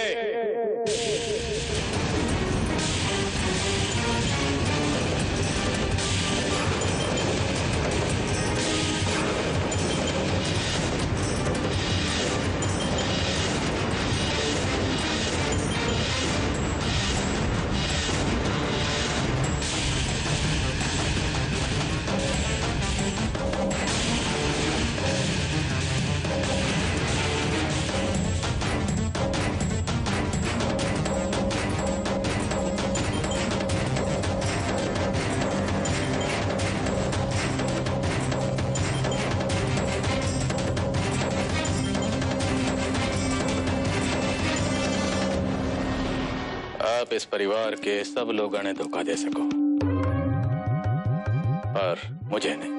आप इस परिवार के सब लोगों ने धोखा दे सको, पर मुझे नहीं।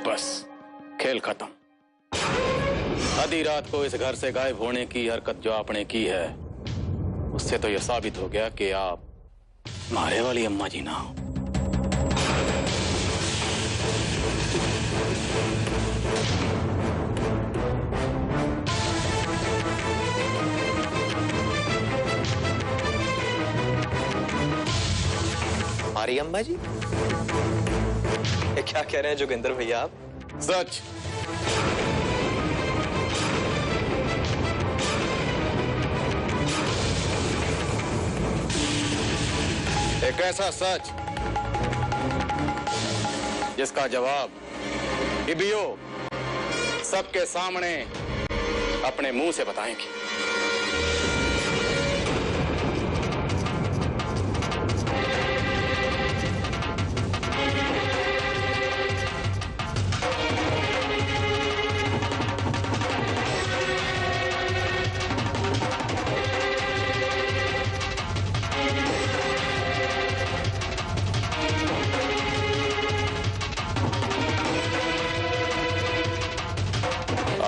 बस खेल खत्म। आधी रात को इस घर से गायब होने की हरकत जो आपने की है, उससे तो यह साबित हो गया कि आप मारे वाली अम्मा जी ना हो। हमारी अम्मा जी? ये क्या कह रहे हैं जोगिंदर भैया आप? सच। एक ऐसा सच जिसका जवाब इबियो सबके सामने अपने मुंह से बताएंगे।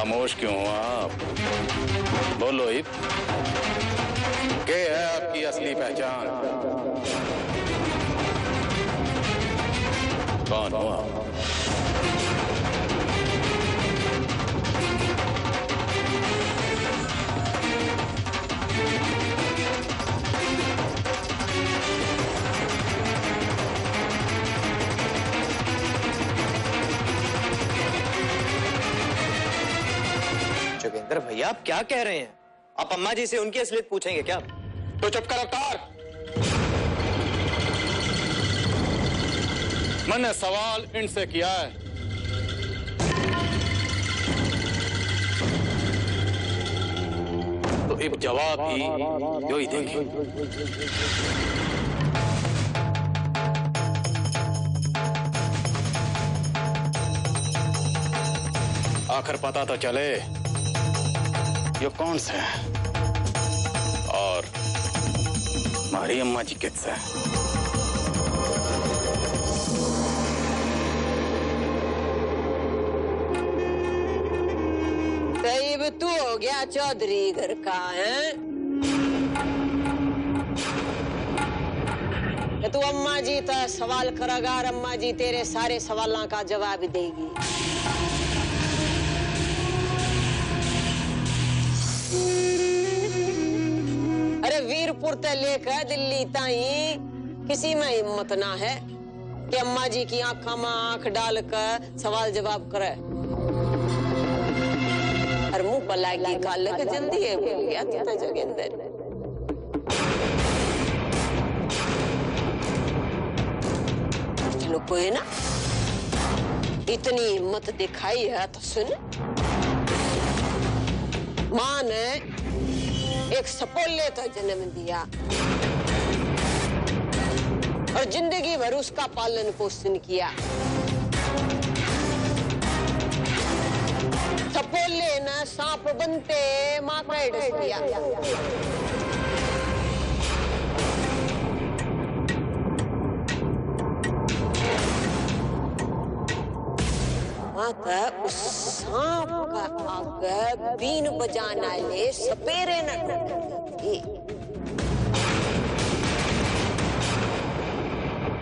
खामोश क्यों हो आप? बोलो ही, क्या है आपकी असली पहचान? कौन हो आप? जोगेंद्र भैया आप क्या कह रहे हैं? आप अम्मा जी से उनकी असलियत पूछेंगे क्या? तो चुप कर अवतार। मैंने सवाल इनसे किया है, तो अब जवाब भी यो ही देंगे। आखिर पता तो चले ये कौन से है और हमारी अम्मा जी किससे है। तब तू हो गया चौधरी घर का है? तू अम्मा जी तो सवाल करेगा और अम्मा जी तेरे सारे सवालों का जवाब देगी। अरे वीरपुर से लेकर दिल्ली ताई किसी में हिम्मत ना है कि अम्मा जी की आंखों में आंख डालकर सवाल जवाब करे। और मुंह पर लागी काल लग जल्दी है बोल गया था जोगेंद्र। चलो कोई ना, इतनी हिम्मत दिखाई है तो सुन। माँ ने एक सपोले तो जन्म दिया और जिंदगी भर उसका पालन पोषण किया। सपोले ने सांप बनते माँ का डस दिया। माता उस सांप का आगे बीन बजाना ले सपेरे न टूटे।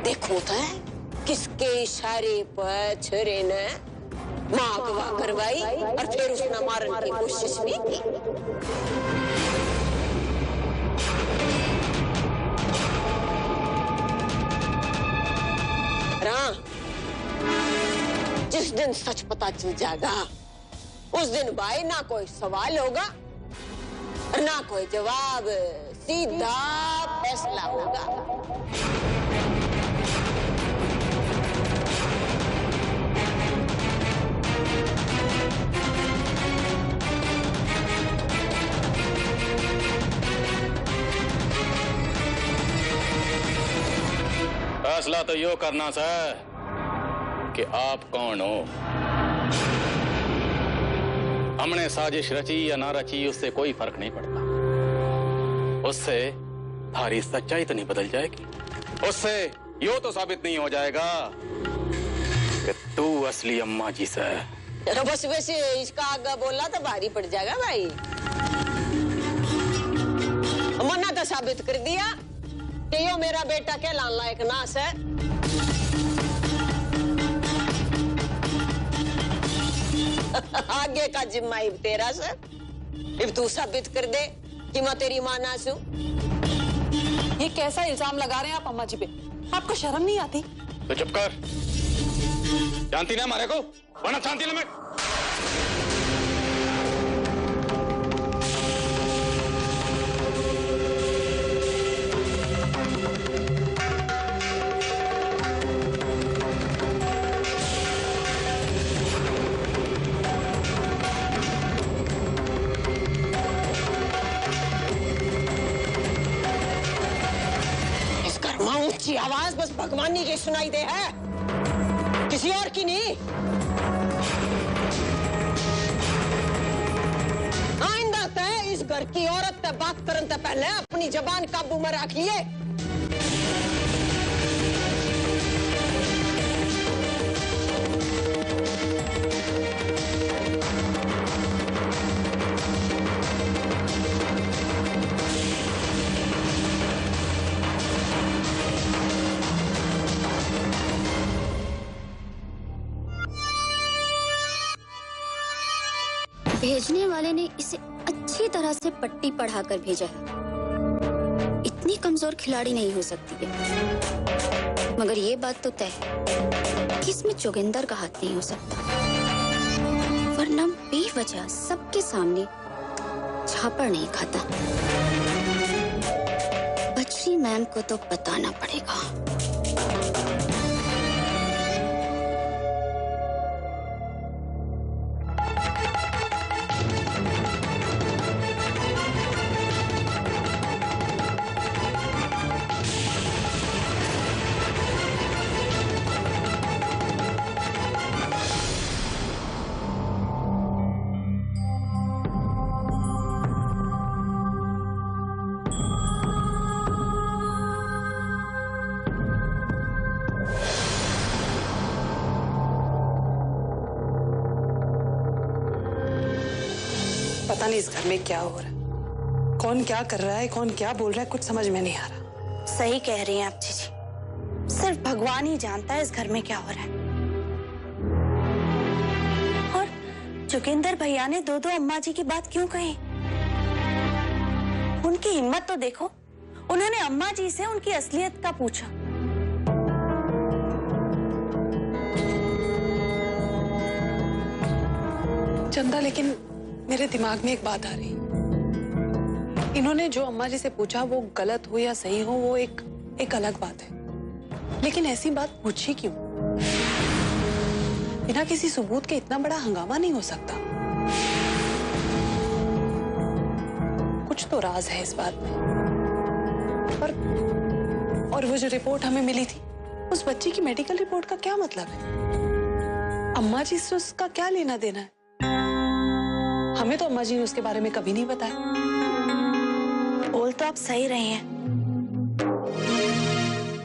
देखो तो किसके इशारे पर छरे ने माँ अगवा करवाई और फिर उसने मारने की कोशिश भी की। जिस दिन सच पता चल जाएगा उस दिन भाई ना कोई सवाल होगा और ना कोई जवाब, सीधा फैसला होगा। फैसला तो यो करना सा कि आप कौन हो। हमने साजिश रची या ना रची उससे कोई फर्क नहीं पड़ता। उससे थारी सच्चाई तो नहीं बदल जाएगी। उससे यो तो साबित नहीं हो जाएगा कि तू असली अम्मा जी से है। बस वैसे इसका आगे बोला तो भारी पड़ जाएगा भाई। मन्ना तो साबित कर दिया कि यो मेरा बेटा के लान लायक नास है। आगे का जिम्मा इब तेरा से। इब तू साबित कर दे कि मैं तेरी मां ना हूं। ये कैसा इल्जाम लगा रहे हैं आप अम्मा जी पे? आपको शर्म नहीं आती? तो चुप कर। जानती ना हमारे को, वरना शांति न मैं। ऊंची आवाज बस भगवानी की सुनाई दे है, किसी और की नहीं। आइंदा तय इस घर की औरत से बात करने से पहले अपनी जबान काबू में रख लिए। भेजने वाले ने इसे अच्छी तरह से पट्टी पढ़ाकर भेजा है। इतनी कमजोर खिलाड़ी नहीं हो सकती है। मगर ये बात तो तय है कि इसमें जोगिंदर का हाथ नहीं हो सकता, वरना बेवजह सबके सामने झापड़ नहीं खाता। बच्ची मैम को तो बताना पड़ेगा। पता नहीं इस घर में क्या हो रहा है, कौन क्या कर रहा है, कौन क्या बोल रहा है, कुछ समझ में नहीं आ रहा। सही कह रही हैं आप जीजी, सिर्फ भगवान ही जानता है इस घर में क्या हो रहा है। और जोगिंदर भैया ने दो अम्मा जी की बात क्यों कही? उनकी हिम्मत तो देखो, उन्होंने अम्मा जी से उनकी असलियत का पूछा। चंदा, लेकिन मेरे दिमाग में एक बात आ रही, इन्होंने जो अम्मा जी से पूछा वो गलत हो या सही हो वो एक अलग बात है, लेकिन ऐसी बात पूछी क्यों? बिना किसी सबूत के इतना बड़ा हंगामा नहीं हो सकता। कुछ तो राज है इस बात में। और वो जो रिपोर्ट हमें मिली थी, उस बच्ची की मेडिकल रिपोर्ट का क्या मतलब है? अम्मा जी से उसका क्या लेना देना है? हमें तो अम्मा जी ने उसके बारे में कभी नहीं बताया। बोल तो आप सही रही हैं।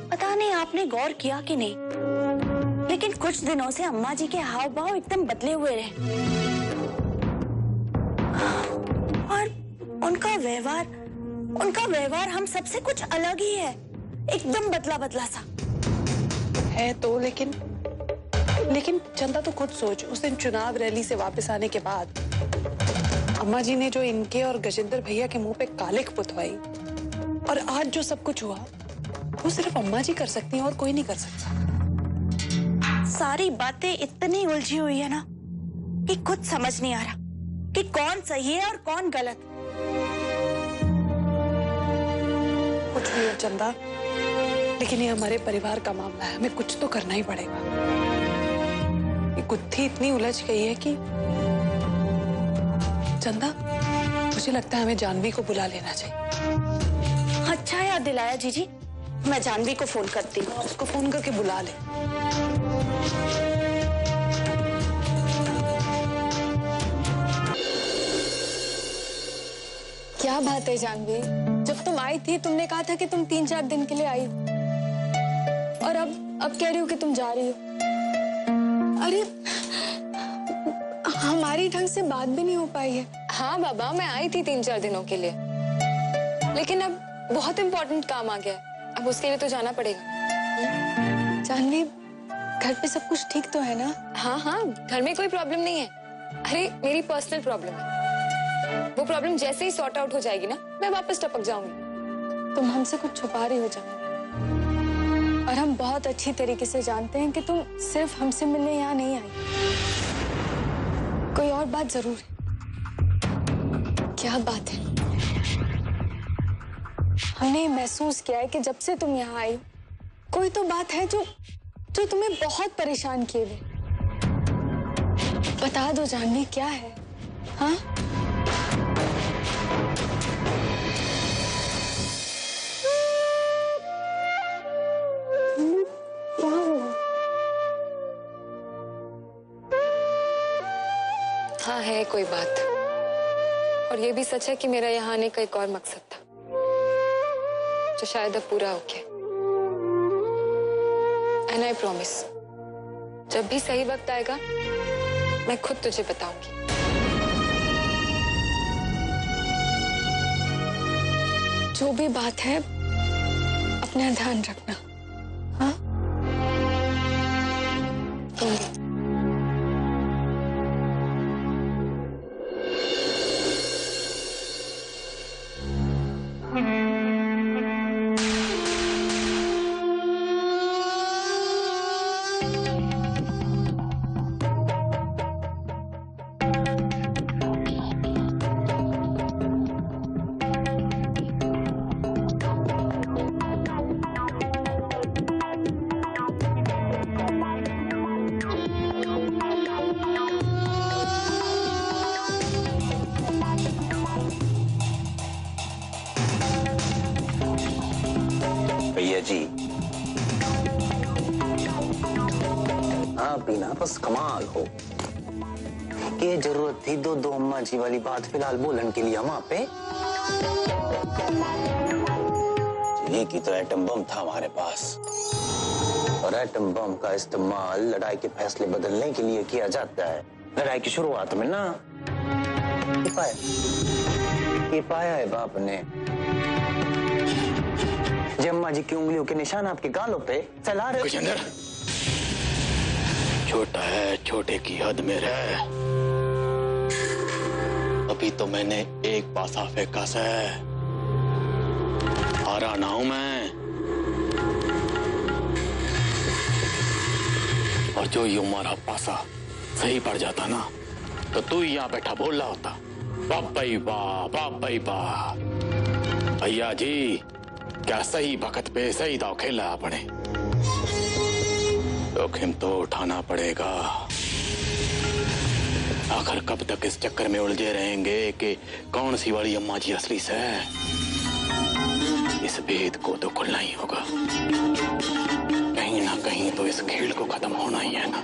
पता नहीं आपने गौर किया कि नहीं, लेकिन कुछ दिनों से अम्मा जी के हाव भाव एकदम बदले हुए रहे और उनका व्यवहार हम सबसे कुछ अलग ही है, एकदम बदला सा है तो। लेकिन चंदा तो खुद सोच, उस दिन चुनाव रैली से वापस आने के बाद अम्मा जी ने जो इनके और गजेंद्र भैया के मुंह पे कालिख पुतवाई, और आज जो सब कुछ हुआ वो सिर्फ अम्मा जी कर सकती हैं और कोई नहीं कर सकता। सारी बातें इतनी उलझी हुई है ना कि कुछ समझ नहीं आ रहा कि कौन सही है और कौन गलत। कुछ नहीं है चंदा, लेकिन ये हमारे परिवार का मामला है, हमें कुछ तो करना ही पड़ेगा। ये गुत्थी इतनी उलझ गई है कि चंदा, मुझे लगता है हमें जानवी को बुला लेना चाहिए। अच्छा याद दिलाया जीजी, मैं जानवी को फोन करती हूँ। उसको फोन करके बुला ले। क्या बात है जानवी, जब तुम आई थी तुमने कहा था कि तुम 3-4 दिन के लिए आई, और अब कह रही हो कि तुम जा रही हो। अरे हमारी ढंग से बात भी नहीं हो पाई है। हाँ बाबा, मैं आई थी 3-4 दिनों के लिए, लेकिन अब बहुत इम्पोर्टेंट काम आ गया है, अब उसके लिए तो जाना पड़ेगा। जानवी, घर पे सब कुछ ठीक तो है ना? हाँ, घर में कोई प्रॉब्लम नहीं है। अरे मेरी पर्सनल प्रॉब्लम है, वो प्रॉब्लम जैसे ही सॉर्ट आउट हो जाएगी ना, मैं वापस टपक जाऊंगी। तुम हमसे कुछ छुपा रही हो जानवी, और हम बहुत अच्छी तरीके से जानते हैं कि तुम सिर्फ हमसे मिलने यहाँ नहीं आई, कोई और बात जरूर है। क्या बात है? हमने महसूस किया है कि जब से तुम यहाँ आई कोई तो बात है जो तुम्हें बहुत परेशान किए हुए। बता दो जानवी, क्या है? हाँ? क्या हुआ? हाँ, है कोई बात, और ये भी सच है कि मेरा यहाँ आने का एक और मकसद था जो शायद अब पूरा हो गया। एंड आई प्रॉमिस, जब भी सही वक्त आएगा मैं खुद तुझे बताऊंगी। जो भी बात है अपना ध्यान रखना। हाँ? तुम भी। जी। आप भी ना बस कमाल हो कि जरूरत थी दो अम्मा जी वाली बात फिलहाल बोलन के लिए वहां पे। ये की तो एटम बम था हमारे पास, और एटम बम का इस्तेमाल लड़ाई के फैसले बदलने के लिए किया जाता है। लड़ाई की शुरुआत में ना ये पाया है बाप ने, अम्मा जी की उंगलियों के निशान आपके गालों पे चला रहे। गजेंद्र, छोटा है, छोटे की हद में रह। अभी तो मैंने एक पासा फेंका से, हारा ना हूं मैं। और जो ये हमारा पासा सही पड़ जाता ना, तो तू ही यहाँ बैठा बोल रहा होता, बाप भाई वाह, बाप भाई वाह। भैया जी क्या सही वक्त पे सही दाव खेला आपने। जोखिम तो उठाना पड़ेगा। आखिर कब तक इस चक्कर में उलझे रहेंगे कि कौन सी वाली अम्मा जी असली से है। इस भेद को तो खुलना ही होगा। कहीं ना कहीं तो इस खेल को खत्म होना ही है ना।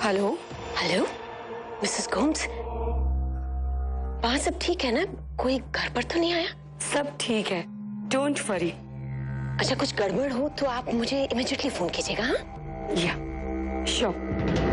हेलो हेलो मिसेस गोम्स, वहां सब ठीक है ना? कोई घर पर तो नहीं आया? सब ठीक है, डोंट वरी। अच्छा कुछ गड़बड़ हो तो आप मुझे इमीडिएटली फोन कीजिएगा। हाँ या श्योर।